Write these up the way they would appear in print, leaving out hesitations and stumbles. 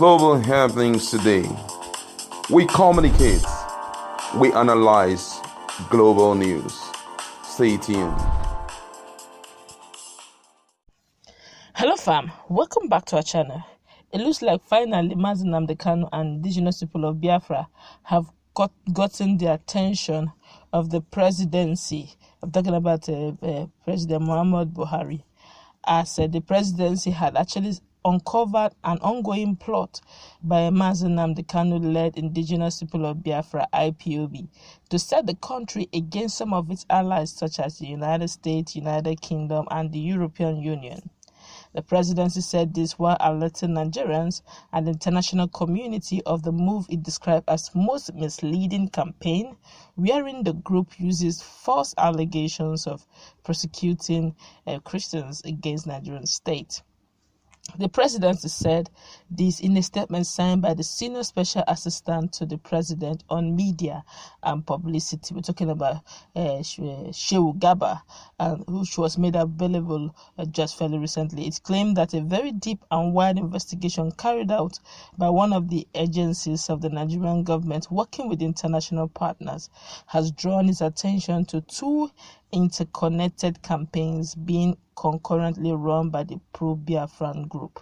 global happenings today. We communicate, we analyze global news. Stay tuned. Hello fam, welcome back to our channel. It looks like finally Mazi, Nnamdi, Kanu and indigenous people of Biafra have gotten the attention of the presidency. I'm talking about President Muhammad Buhari, as the presidency had actually uncovered an ongoing plot by Mazi, Nnamdi, Kanu-led indigenous people of Biafra, IPOB, to set the country against some of its allies such as the United States, United Kingdom and the European Union. The presidency said this while alerting Nigerians and the international community of the move it described as most misleading campaign, wherein the group uses false allegations of persecuting Christians against Nigerian state. The presidency said this in a statement signed by the Senior Special Assistant to the President on Media and Publicity. We're talking about Shehu, Garba, which was made available just fairly recently. It claimed that a very deep and wide investigation carried out by one of the agencies of the Nigerian government working with international partners has drawn its attention to two interconnected campaigns being concurrently run by the pro-Biafran group.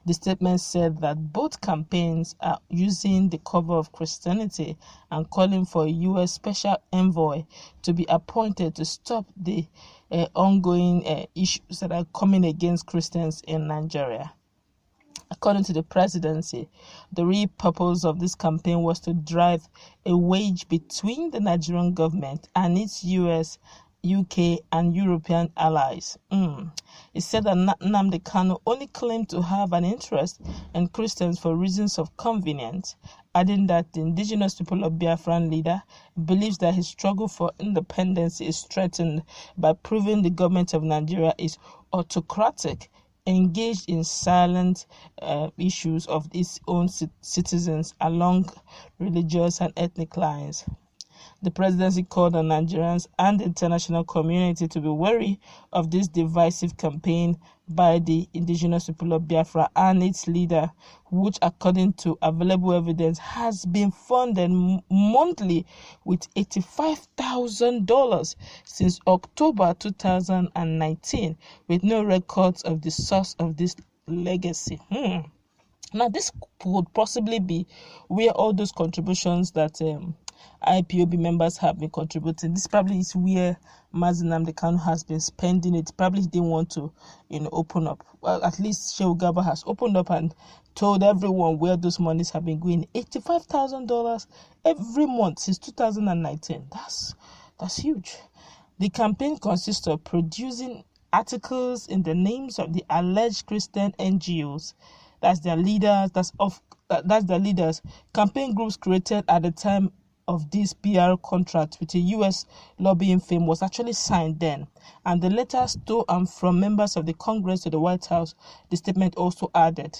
The statement said that both campaigns are using the cover of Christianity and calling for a U.S. special envoy to be appointed to stop the ongoing issues that are coming against Christians in Nigeria. According to the presidency, the real purpose of this campaign was to drive a wedge between the Nigerian government and its US, UK and European allies. It said that Nnamdi Kanu only claimed to have an interest in Christians for reasons of convenience, adding that the indigenous people of Biafran leader believes that his struggle for independence is threatened by proving the government of Nigeria is autocratic, engaged in silent issues of its own citizens along religious and ethnic lines. The presidency called on Nigerians and the international community to be wary of this divisive campaign by the indigenous people of Biafra and its leader, which according to available evidence has been funded monthly with $85,000 since October 2019, with no records of the source of this legacy. Now, this could possibly be where all those contributions that IPOB members have been contributing. This probably is where Mazi, Nnamdi Kanu has been spending it. Probably he didn't want to, open up. Well, at least Shehu Garba has opened up and told everyone where those monies have been going. $85,000 every month since 2019. That's huge. The campaign consists of producing articles in the names of the alleged Christian NGOs. That's their leaders. That's their leaders. Campaign groups created at the time of this PR contract with a U.S. lobbying firm was actually signed then, and the letters to and from members of the Congress to the White House, the statement also added.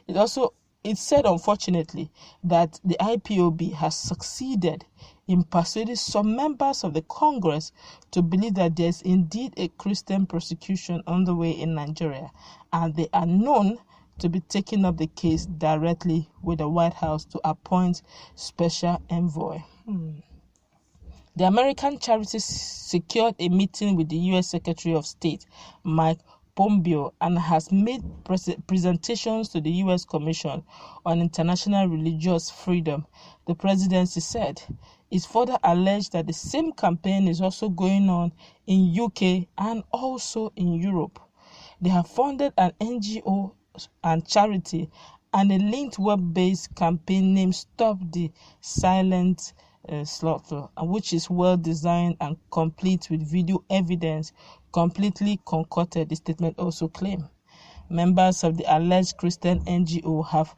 It said, unfortunately, that the IPOB has succeeded in persuading some members of the Congress to believe that there is indeed a Christian persecution on the way in Nigeria, and they are known to be taking up the case directly with the White House to appoint special envoy. The American charity secured a meeting with the U.S. Secretary of State, Mike PAMPEO, and has made presentations to the U.S. Commission on International Religious Freedom. The presidency said it's further alleged that the same campaign is also going on in UK and also in Europe. They have funded an NGO and charity and a linked web-based campaign named Stop the Silent Slaughter, which is well designed and complete with video evidence completely concocted, the statement also claimed. Members of the alleged Christian NGO have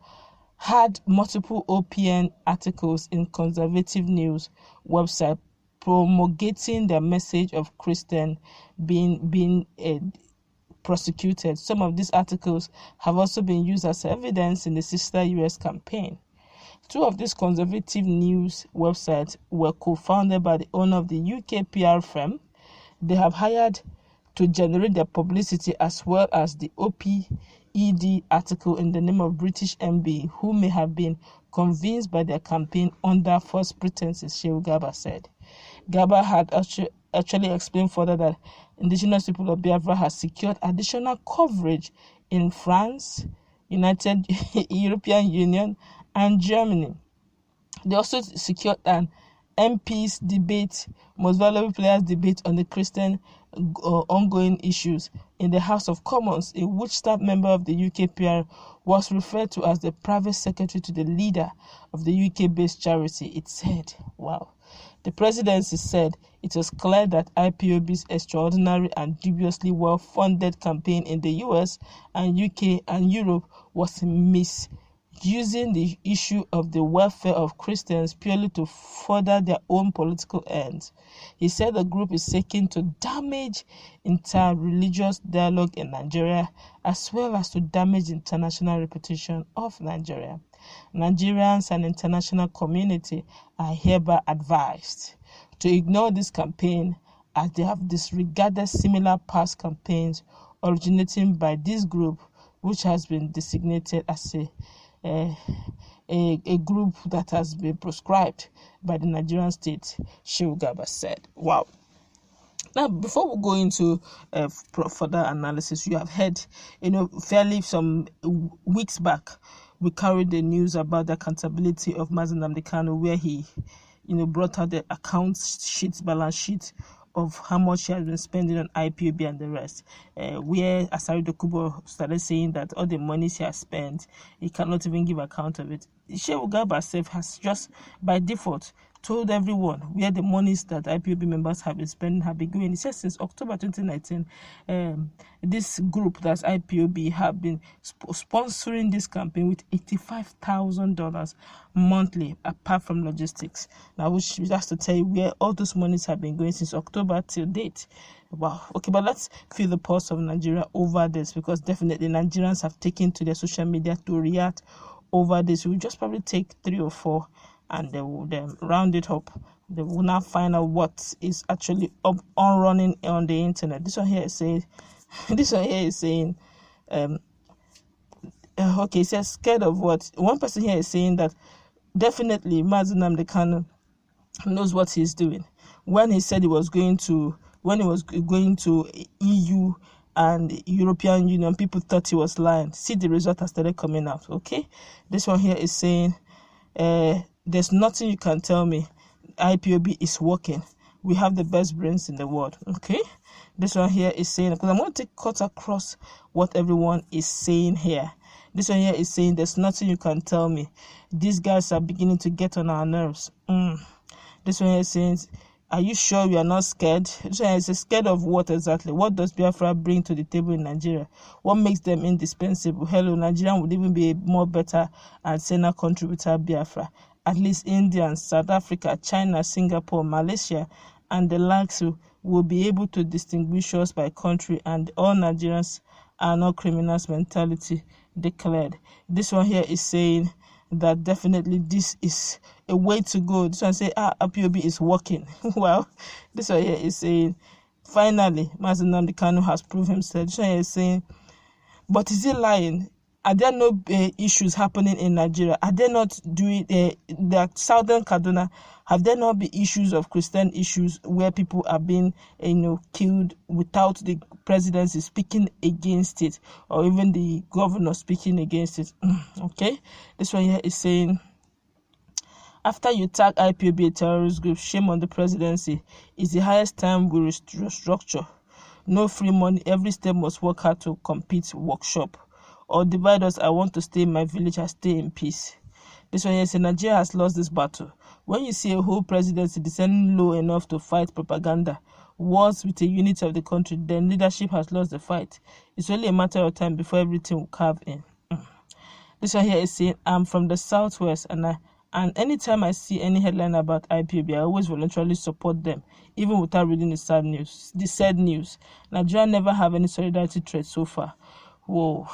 had multiple OPN articles in conservative news website promulgating their message of Christian being prosecuted. Some of these articles have also been used as evidence in the sister US campaign. Two of these conservative news websites were co-founded by the owner of the UK PR firm they have hired to generate their publicity, as well as the OPN ED article in the name of British MB who may have been convinced by their campaign under false pretenses, Shehu Garba said. Garba had actually explained further that indigenous people of Biafra has secured additional coverage in France, United European Union, and Germany. They also secured an MP's debate, most valuable players debate on the Christian ongoing issues in the House of Commons, in which staff member of the UK PR was referred to as the private secretary to the leader of the UK-based charity. It said, wow. The presidency said it was clear that IPOB's extraordinary and dubiously well-funded campaign in the US and UK and Europe was misusing the issue of the welfare of Christians purely to further their own political ends. He said the group is seeking to damage inter-religious dialogue in Nigeria as well as to damage the international reputation of Nigeria. Nigerians and international community are hereby advised to ignore this campaign as they have disregarded similar past campaigns originating by this group, which has been designated as a group that has been proscribed by the Nigerian state, Shehu Garba said. Wow. Now, before we go into further analysis, you have heard, fairly some weeks back, we carried the news about the accountability of Mazi Nnamdi Kanu, where he, brought out the balance sheet of how much he has been spending on IPOB and the rest, where Asari Dokubo started saying that all the monies he has spent, he cannot even give account of it. Shehu Garba has just, by default, told everyone where the monies that IPOB members have been spending have been going. He says since October 2019, this group, that's IPOB, have been sponsoring this campaign with $85,000 monthly, apart from logistics. Now, which has to tell you where all those monies have been going since October till date. Wow. Okay, but let's feel the pulse of Nigeria over this, because definitely Nigerians have taken to their social media to react over this. We'll just probably take 3 or 4 and they will then round it up. They will now find out what is actually up on running on the internet. This one here is saying, okay, it says scared of what? One person here is saying that definitely Mazi Nnamdi Kanu knows what he's doing. When he said he was going to EU and European Union, people thought he was lying. See, the result has started coming out. Okay, this one here is saying, there's nothing you can tell me. IPOB is working. We have the best brains in the world. Okay, this one here is saying, because I'm going to cut across what everyone is saying here. This one here is saying, there's nothing you can tell me. These guys are beginning to get on our nerves. This one here is saying, are you sure we are not scared? This one is scared of what exactly? What does Biafra bring to the table in Nigeria? What makes them indispensable? Hello, Nigeria would even be a more better and saner country without Biafra. At least India, South Africa, China, Singapore, Malaysia, and the likes will be able to distinguish us by country, and all Nigerians are not criminals mentality declared. This one here is saying that definitely this is a way to go. This one say, IPOB is working. Well, this one here is saying, finally, Mazi Nnamdi Kanu has proved himself. This one here is saying, but is he lying? Are there no issues happening in Nigeria? Are there not doing the southern Kaduna? Have there not been issues of Christian issues where people are being killed without the presidency speaking against it, or even the governor speaking against it? Okay, this one here is saying, after you tag IPOB a terrorist group, shame on the presidency. It's the highest time we restructure. No free money. Every state must work hard to compete. Workshop. Or divide us. I want to stay in my village. I stay in peace. This one here says Nigeria has lost this battle. When you see a whole presidency descending low enough to fight propaganda wars with a unit of the country, then leadership has lost the fight. It's only a matter of time before everything will carve in. This one here is saying, I'm from the southwest, and anytime I see any headline about IPOB, I always voluntarily support them, even without reading the sad news. Nigeria never have any solidarity threat so far. Whoa,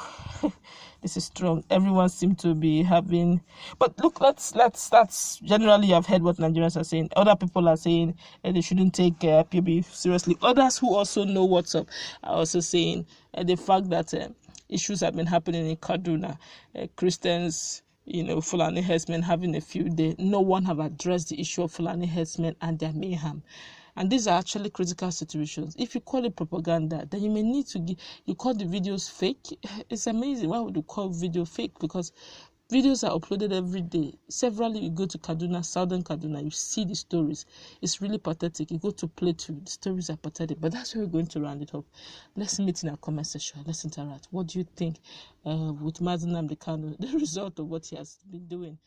this is strong. Everyone seems to be having, but look, that's generally I've heard what Nigerians are saying. Other people are saying they shouldn't take IPOB seriously. Others who also know what's up are also saying the fact that issues have been happening in Kaduna. Christians, Fulani herdsmen having a field day. No one have addressed the issue of Fulani herdsmen and their mayhem. And these are actually critical situations. If you call it propaganda, then you may need to you call the videos fake. It's amazing. Why would you call video fake? Because videos are uploaded every day. Severally, you go to Kaduna, southern Kaduna, you see the stories. It's really pathetic. You go to Plateau, the stories are pathetic. But that's where we're going to round it up. Let's meet in our comment section. Let's interact. What do you think with Mazi Nnamdi Kanu, the result of what he has been doing?